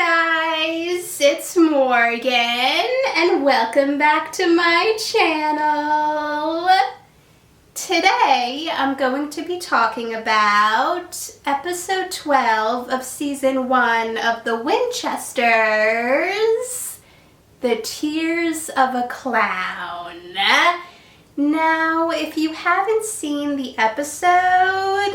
Hi guys, it's Morgan and welcome back to my channel. Today I'm going to be talking about episode 12 of season 1 of the Winchesters, The Tears of a Clown. Now, if you haven't seen the episode,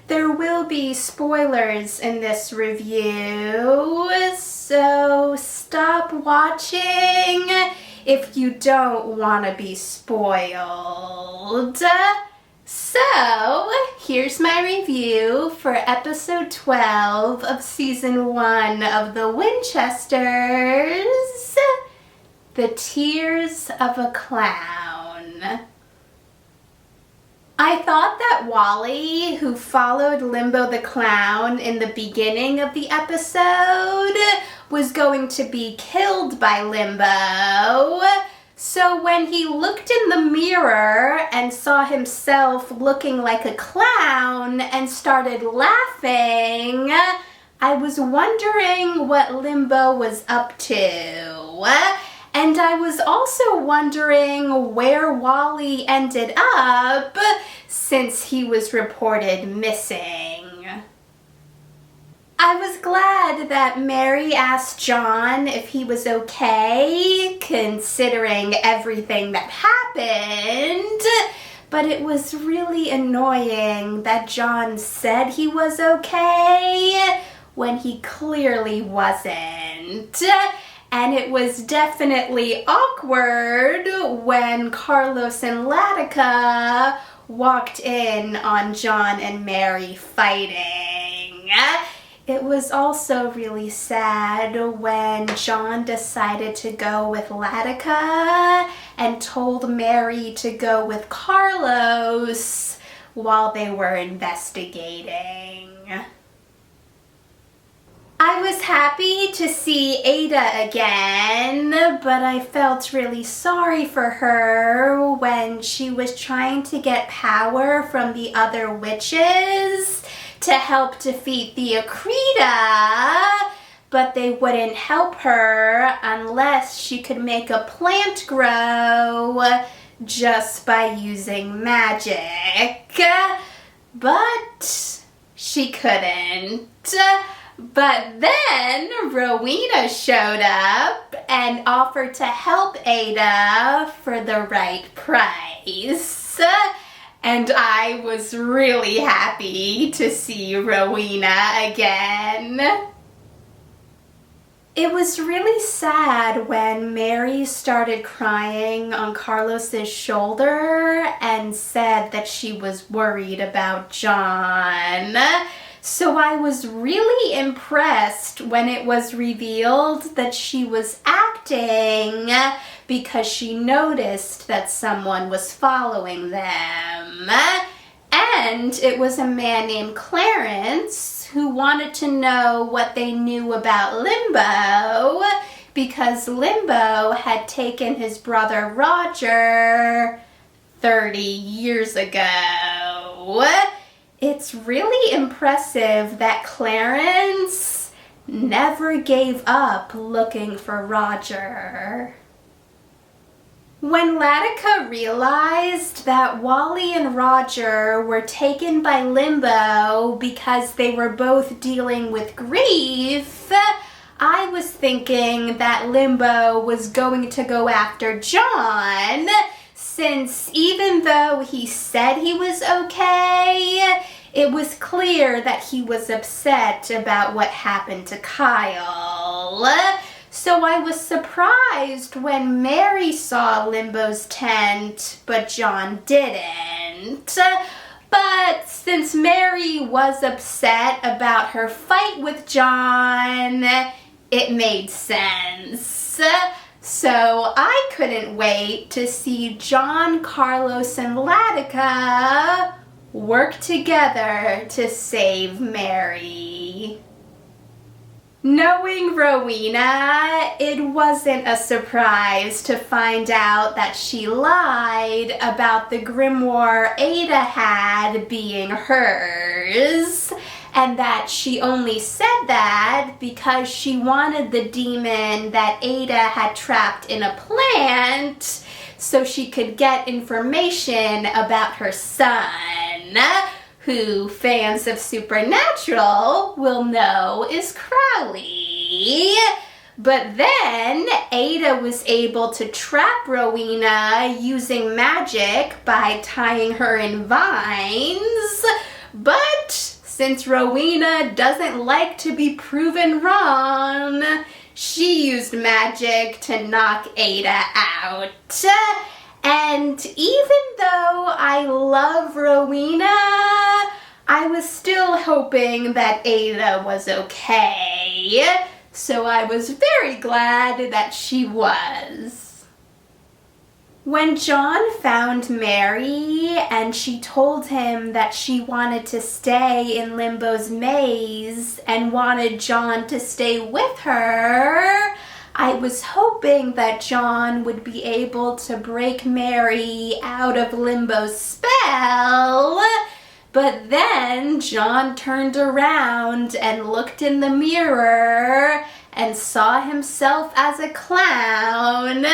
there will be spoilers in this review, so stop watching if you don't want to be spoiled. So, here's my review for episode 12 of season 1 of the Winchesters, The Tears of a Clown. I thought that Wally, who followed Limbo the Clown in the beginning of the episode, was going to be killed by Limbo. So when he looked in the mirror and saw himself looking like a clown and started laughing, I was wondering what Limbo was up to. And I was also wondering where Wally ended up since he was reported missing. I was glad that Mary asked John if he was okay, considering everything that happened, but it was really annoying that John said he was okay when he clearly wasn't. And it was definitely awkward when Carlos and Latika walked in on John and Mary fighting. It was also really sad when John decided to go with Latika and told Mary to go with Carlos while they were investigating. I was happy to see Ada again, but I felt really sorry for her when she was trying to get power from the other witches to help defeat the Akrita, but they wouldn't help her unless she could make a plant grow just by using magic. But she couldn't. But then Rowena showed up and offered to help Ada for the right price. And I was really happy to see Rowena again. It was really sad when Mary started crying on Carlos's shoulder and said that she was worried about John. So I was really impressed when it was revealed that she was acting because she noticed that someone was following them. And it was a man named Clarence who wanted to know what they knew about Limbo because Limbo had taken his brother Roger 30 years ago. It's really impressive that Clarence never gave up looking for Roger. When Latika realized that Wally and Roger were taken by Limbo because they were both dealing with grief, I was thinking that Limbo was going to go after John, since even though he said he was okay, it was clear that he was upset about what happened to Kyle. So I was surprised when Mary saw Limbo's tent, but John didn't. But since Mary was upset about her fight with John, it made sense. So I couldn't wait to see John, Carlos, and Latika work together to save Mary. Knowing Rowena, it wasn't a surprise to find out that she lied about the grimoire Ada had being hers, and that she only said that because she wanted the demon that Ada had trapped in a plant so she could get information about her son, who fans of Supernatural will know is Crowley. But then Ada was able to trap Rowena using magic by tying her in vines. But since Rowena doesn't like to be proven wrong, she used magic to knock Ada out. And even though I love Rowena, I was still hoping that Ada was okay. So I was very glad that she was. When John found Mary and she told him that she wanted to stay in Limbo's maze and wanted John to stay with her, I was hoping that John would be able to break Mary out of Limbo's spell. But then John turned around and looked in the mirror and saw himself as a clown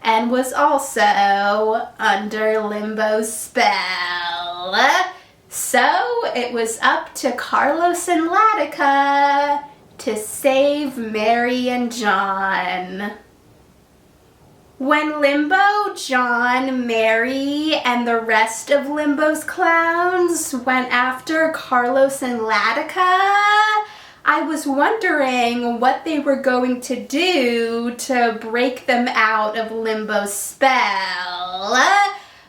and was also under Limbo's spell. So it was up to Carlos and Latika to save Mary and John. When Limbo, John, Mary, and the rest of Limbo's clowns went after Carlos and Latika, I was wondering what they were going to do to break them out of Limbo's spell.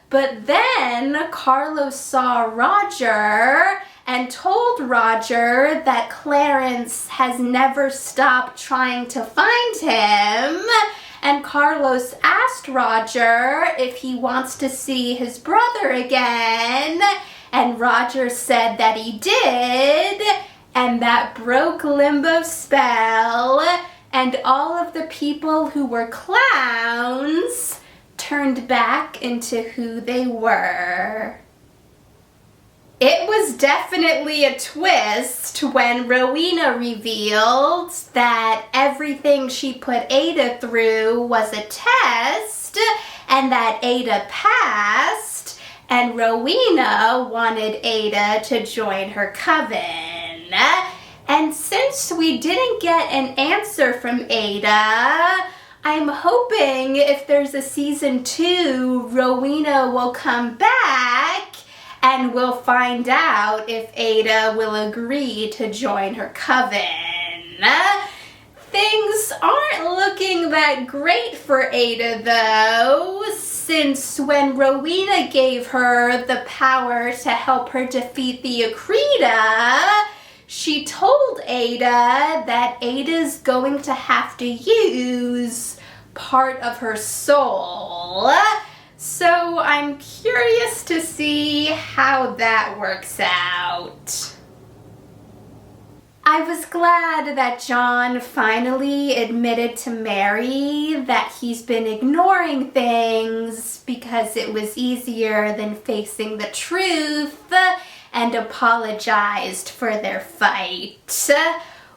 But then Carlos saw Roger and told Roger that Clarence has never stopped trying to find him. And Carlos asked Roger if he wants to see his brother again, and Roger said that he did, and that broke Limbo's spell, and all of the people who were clowns turned back into who they were. It was definitely a twist when Rowena revealed that everything she put Ada through was a test and that Ada passed, and Rowena wanted Ada to join her coven. And since we didn't get an answer from Ada, I'm hoping if there's a season 2, Rowena will come back and we'll find out if Ada will agree to join her coven. Things aren't looking that great for Ada though, since when Rowena gave her the power to help her defeat the Akrita, she told Ada that Ada's going to have to use part of her soul. So I'm curious to see how that works out. I was glad that John finally admitted to Mary that he's been ignoring things because it was easier than facing the truth, and apologized for their fight.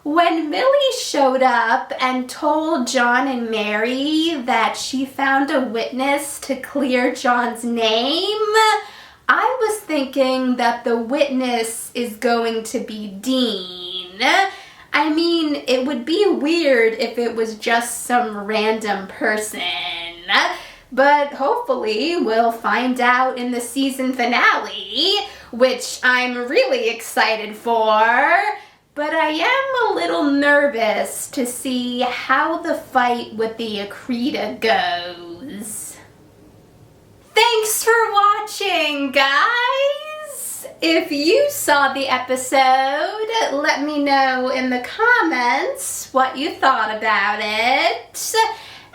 When Millie showed up and told John and Mary that she found a witness to clear John's name, I was thinking that the witness is going to be Dean. I mean, it would be weird if it was just some random person. But hopefully we'll find out in the season finale, which I'm really excited for. But I am a little nervous to see how the fight with the Akrita goes. Thanks for watching, guys! If you saw the episode, let me know in the comments what you thought about it.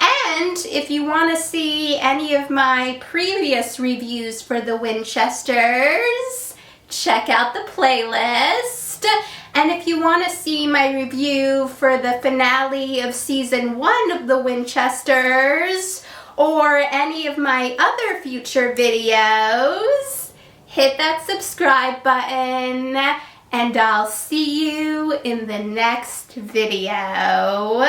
And if you want to see any of my previous reviews for the Winchesters, check out the playlist. And if you want to see my review for the finale of season 1 of the Winchesters, or any of my other future videos, hit that subscribe button and I'll see you in the next video.